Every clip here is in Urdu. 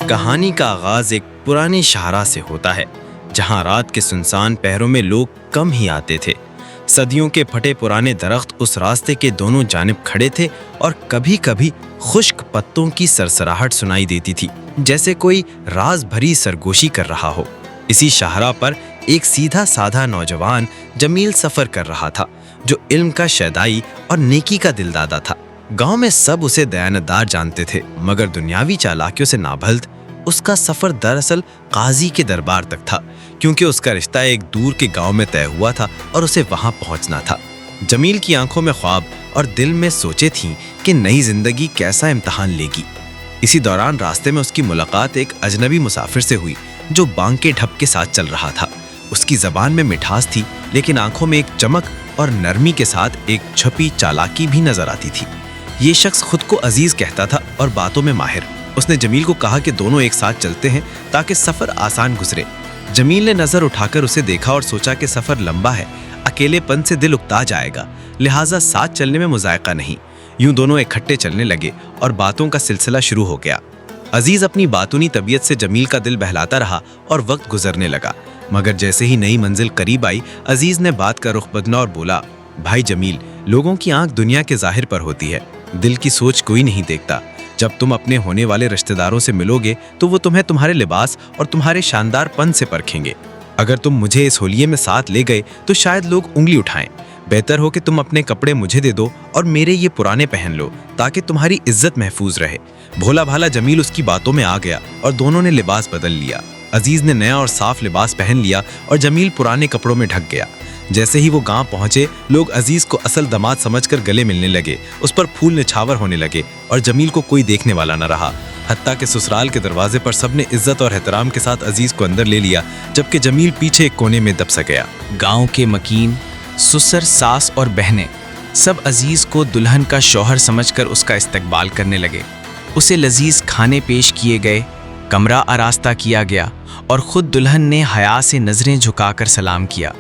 کہانی کا آغاز ایک پرانی شاہراہ سے ہوتا ہے جہاں رات کے سنسان پہروں میں لوگ کم ہی آتے تھے۔ صدیوں کے پھٹے پرانے درخت اس راستے کے دونوں جانب کھڑے تھے اور کبھی کبھی خشک پتوں کی سرسراہٹ سنائی دیتی تھی، جیسے کوئی راز بھری سرگوشی کر رہا ہو۔ اسی شاہراہ پر ایک سیدھا سادھا نوجوان جمیل سفر کر رہا تھا جو علم کا شیدائی اور نیکی کا دلدادہ تھا۔ گاؤں میں سب اسے دیانتدار جانتے تھے، مگر دنیاوی چالاکیوں سے نابلد اس کا سفر دراصل قاضی کے دربار تک تھا، کیونکہ اس کا رشتہ ایک دور کے گاؤں میں طے ہوا تھا اور اسے وہاں پہنچنا تھا۔ جمیل کی آنکھوں میں خواب اور دل میں سوچیں تھیں کہ نئی زندگی کیسا امتحان لے گی۔ اسی دوران راستے میں اس کی ملاقات ایک اجنبی مسافر سے ہوئی جو بانکے ڈھپ کے ساتھ چل رہا تھا۔ اس کی زبان میں مٹھاس تھی، لیکن آنکھوں میں ایک چمک اور نرمی کے ساتھ ایک چھپی چالاکی بھی نظر آتی تھی۔ یہ شخص خود کو عزیز کہتا تھا اور باتوں میں ماہر۔ اس نے جمیل کو کہا کہ دونوں ایک ساتھ چلتے ہیں تاکہ سفر آسان گزرے۔ جمیل نے نظر اٹھا کر اسے دیکھا اور سوچا کہ سفر لمبا ہے، اکیلے پن سے دل اکتا جائے گا، لہٰذا ساتھ چلنے میں مذائقہ نہیں۔ یوں دونوں اکٹھے چلنے لگے اور باتوں کا سلسلہ شروع ہو گیا۔ عزیز اپنی باتونی طبیعت سے جمیل کا دل بہلاتا رہا اور وقت گزرنے لگا، مگر جیسے ہی نئی منزل قریب آئی، عزیز نے بات کا رخ بدلا اور بولا، بھائی جمیل، لوگوں کی آنکھ دنیا کے ظاہر پر ہوتی ہے، دل کی سوچ کوئی نہیں دیکھتا۔ جب تم اپنے ہونے والے رشتہ داروں سے ملو گے تو وہ تمہیں تمہارے لباس اور تمہارے شاندار پن سے پرکھیں گے۔ اگر تم مجھے اس ہولیے میں ساتھ لے گئے تو شاید لوگ انگلی اٹھائیں۔ بہتر ہو کہ تم اپنے کپڑے مجھے دے دو اور میرے یہ پرانے پہن لو تاکہ تمہاری عزت محفوظ رہے۔ بھولا بھالا جمیل اس کی باتوں میں آ گیا اور دونوں نے لباس بدل لیا۔ عزیز نے نیا اور صاف لباس پہن لیا اور جمیل پرانے کپڑوں میں ڈھک گیا۔ جیسے ہی وہ گاؤں پہنچے، لوگ عزیز کو اصل داماد سمجھ کر گلے ملنے لگے، اس پر پھول نچھاور ہونے لگے اور جمیل کو کوئی دیکھنے والا نہ رہا۔ حتیٰ کہ سسرال کے دروازے پر سب نے عزت اور احترام کے ساتھ عزیز کو اندر لے لیا، جبکہ جمیل پیچھے ایک کونے میں دب سا گیا۔ گاؤں کے مکین، سسر، ساس اور بہنیں سب عزیز کو دلہن کا شوہر سمجھ کر اس کا استقبال کرنے لگے۔ اسے لذیذ کھانے پیش کیے گئے، کمرہ آراستہ کیا گیا اور خود دلہن نے حیا سے نظریں جھکا کر سلام کیا۔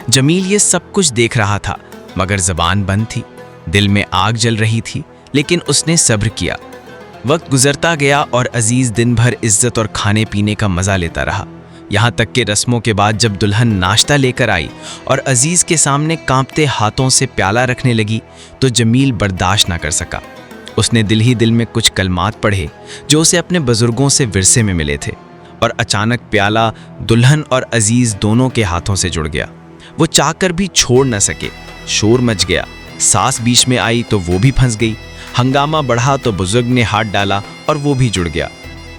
جمیل یہ سب کچھ دیکھ رہا تھا، مگر زبان بند تھی، دل میں آگ جل رہی تھی، لیکن اس نے صبر کیا۔ وقت گزرتا گیا اور عزیز دن بھر عزت اور کھانے پینے کا مزہ لیتا رہا، یہاں تک کہ رسموں کے بعد جب دلہن ناشتہ لے کر آئی اور عزیز کے سامنے کانپتے ہاتھوں سے پیالہ رکھنے لگی تو جمیل برداشت نہ کر سکا۔ اس نے دل ہی دل میں کچھ کلمات پڑھے جو اسے اپنے بزرگوں سے ورثے میں ملے تھے، اور اچانک پیالہ دلہن اور عزیز دونوں کے ہاتھوں سے جڑ گیا۔ وہ چاہ کر بھی چھوڑ نہ سکے، شور مچ گیا، ساس بیچ میں آئی تو وہ بھی پھنس گئی، ہنگامہ بڑھا تو بزرگ نے ہاتھ ڈالا اور وہ بھی جڑ گیا۔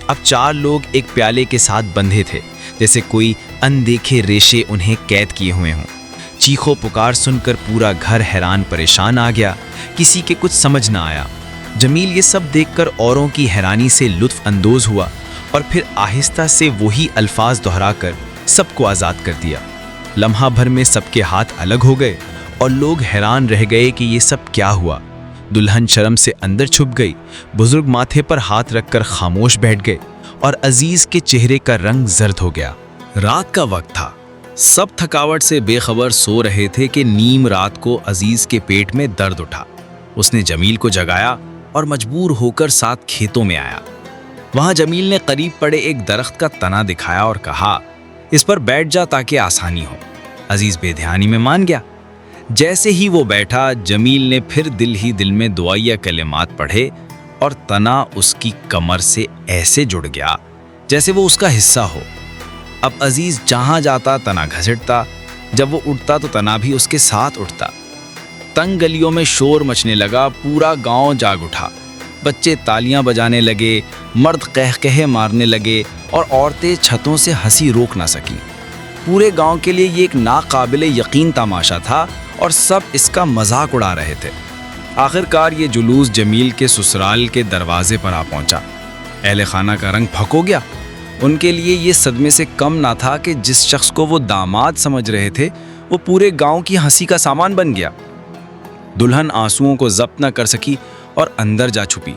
اب چار لوگ ایک پیالے کے ساتھ بندھے تھے، جیسے کوئی اندیکھے ریشے انہیں قید کیے ہوئے ہوں۔ چیخو پکار سن کر پورا گھر حیران پریشان آ گیا، کسی کے کچھ سمجھ نہ آیا۔ جمیل یہ سب دیکھ کر اوروں کی حیرانی سے لطف اندوز ہوا اور پھر آہستہ سے وہی الفاظ دہرا کر سب کو آزاد کر دیا۔ لمحہ بھر میں سب کے ہاتھ الگ ہو گئے اور لوگ حیران رہ گئے کہ یہ سب کیا ہوا۔ دلہن شرم سے اندر چھپ گئی، بزرگ ماتھے پر ہاتھ رکھ کر خاموش بیٹھ گئے اور عزیز کے چہرے کا رنگ زرد ہو گیا۔ رات کا وقت تھا، سب تھکاوٹ سے بے خبر سو رہے تھے کہ نیم رات کو عزیز کے پیٹ میں درد اٹھا۔ اس نے جمیل کو جگایا اور مجبور ہو کر ساتھ کھیتوں میں آیا۔ وہاں جمیل نے قریب پڑے ایک درخت کا تنا دکھایا اور کہا، اس پر بیٹھ جا تاکہ آسانی ہو۔ عزیز بے دھیانی میں مان گیا۔ جیسے ہی وہ بیٹھا، جمیل نے پھر دل ہی دل میں دعائیہ کلمات پڑھے اور تنا اس کی کمر سے ایسے جڑ گیا جیسے وہ اس کا حصہ ہو۔ اب عزیز جہاں جاتا تنا گھسٹتا، جب وہ اٹھتا تو تنا بھی اس کے ساتھ اٹھتا۔ تنگ گلیوں میں شور مچنے لگا، پورا گاؤں جاگ اٹھا، بچے تالیاں بجانے لگے، مرد قہقہے مارنے لگے اور عورتیں چھتوں سے ہنسی روک نہ سکیں۔ پورے گاؤں کے لیے یہ ایک ناقابل یقین تماشا تھا اور سب اس کا مذاق اڑا رہے تھے۔ آخرکار یہ جلوس جمیل کے سسرال کے دروازے پر آ پہنچا۔ اہل خانہ کا رنگ پھک ہو گیا۔ ان کے لیے یہ صدمے سے کم نہ تھا کہ جس شخص کو وہ داماد سمجھ رہے تھے وہ پورے گاؤں کی ہنسی کا سامان بن گیا۔ دلہن آنسوؤں کو ضبط نہ کر سکی اور اندر جا چھپی۔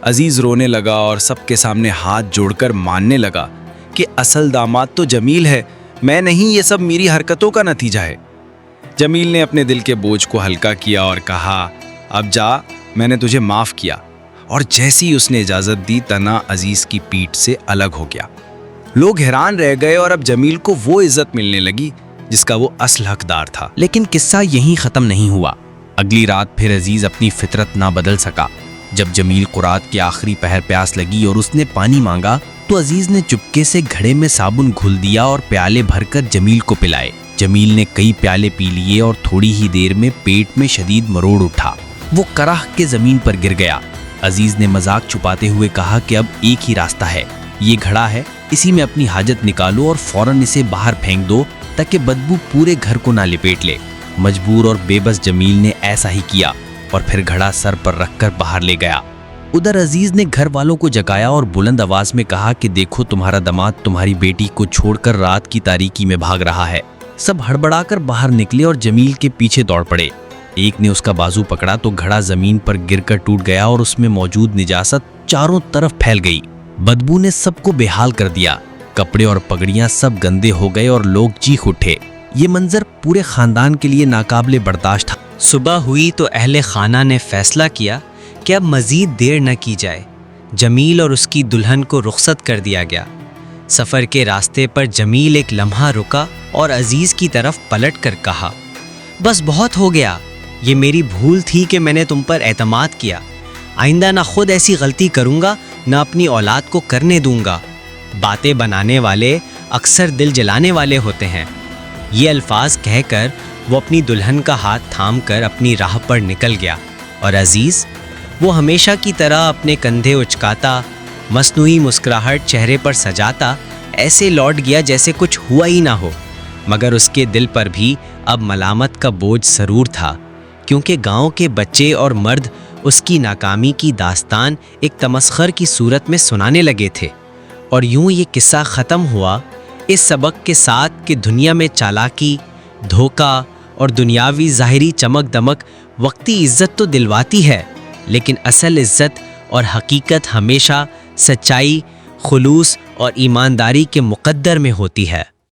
عزیز رونے لگا اور سب کے سامنے ہاتھ جوڑ کر ماننے لگا کہ اصل داماد تو جمیل ہے، میں نہیں، یہ سب میری حرکتوں کا نتیجہ ہے۔ جمیل نے اپنے دل کے بوجھ کو ہلکا کیا اور کہا، اب جا، میں نے تجھے معاف کیا اور جیسی اس نے اجازت دی تنا عزیز کی پیٹھ سے الگ ہو گیا۔ لوگ حیران رہ گئے اور اب جمیل کو وہ عزت ملنے لگی جس کا وہ اصل حقدار تھا۔ لیکن قصہ یہیں ختم نہیں ہوا۔ اگلی رات پھر عزیز اپنی فطرت نہ بدل سکا۔ جب جمیل کو رات کے آخری پہر پیاس لگی اور اس نے پانی مانگا تو عزیز نے چپکے سے گھڑے میں صابن گھل دیا اور پیالے بھر کر جمیل کو پلائے۔ جمیل نے کئی پیالے پی لیے اور تھوڑی ہی دیر میں پیٹ میں شدید مروڑ اٹھا۔ وہ کراہ کے زمین پر گر گیا۔ عزیز نے مذاق چھپاتے ہوئے کہا کہ اب ایک ہی راستہ ہے، یہ گھڑا ہے، اسی میں اپنی حاجت نکالو اور فوراً اسے باہر پھینک دو تاکہ بدبو پورے گھر کو نہ لپیٹ لے۔ مجبور اور بے بس جمیل نے ایسا ہی کیا اور پھر گھڑا سر پر رکھ کر باہر لے گیا۔ ادھر عزیز نے گھر والوں کو جگایا اور بلند آواز میں کہا کہ دیکھو تمہارا داماد تمہاری بیٹی کو چھوڑ کر رات کی تاریکی میں بھاگ رہا ہے۔ سب ہڑبڑا کر باہر نکلے اور جمیل کے پیچھے دوڑ پڑے۔ ایک نے اس کا بازو پکڑا تو گھڑا زمین پر گر کر ٹوٹ گیا اور اس میں موجود نجاست چاروں طرف پھیل گئی۔ بدبو نے سب کو بے حال کر دیا۔ کپڑے اور پگڑیاں سب گندے ہو گئے اور لوگ چیخ اٹھے۔ یہ منظر پورے خاندان کے لیے ناقابل برداشت تھا۔ صبح ہوئی تو اہل خانہ نے فیصلہ کیا کہ اب مزید دیر نہ کی جائے۔ جمیل اور اس کی دلہن کو رخصت کر دیا گیا۔ سفر کے راستے پر جمیل ایک لمحہ رکا اور عزیز کی طرف پلٹ کر کہا، بس بہت ہو گیا، یہ میری بھول تھی کہ میں نے تم پر اعتماد کیا۔ آئندہ نہ خود ایسی غلطی کروں گا نہ اپنی اولاد کو کرنے دوں گا۔ باتیں بنانے والے اکثر دل جلانے والے ہوتے ہیں۔ یہ الفاظ کہہ کر وہ اپنی دلہن کا ہاتھ تھام کر اپنی راہ پر نکل گیا اور عزیز وہ ہمیشہ کی طرح اپنے کندھے اچکاتا، مصنوعی مسکراہٹ چہرے پر سجاتا ایسے لوٹ گیا جیسے کچھ ہوا ہی نہ ہو، مگر اس کے دل پر بھی اب ملامت کا بوجھ ضرور تھا، کیونکہ گاؤں کے بچے اور مرد اس کی ناکامی کی داستان ایک تمسخر کی صورت میں سنانے لگے تھے۔ اور یوں یہ قصہ ختم ہوا اس سبق کے ساتھ کہ دنیا میں چالاکی، دھوکہ اور دنیاوی ظاہری چمک دمک وقتی عزت تو دلواتی ہے، لیکن اصل عزت اور حقیقت ہمیشہ سچائی، خلوص اور ایمانداری کے مقدر میں ہوتی ہے۔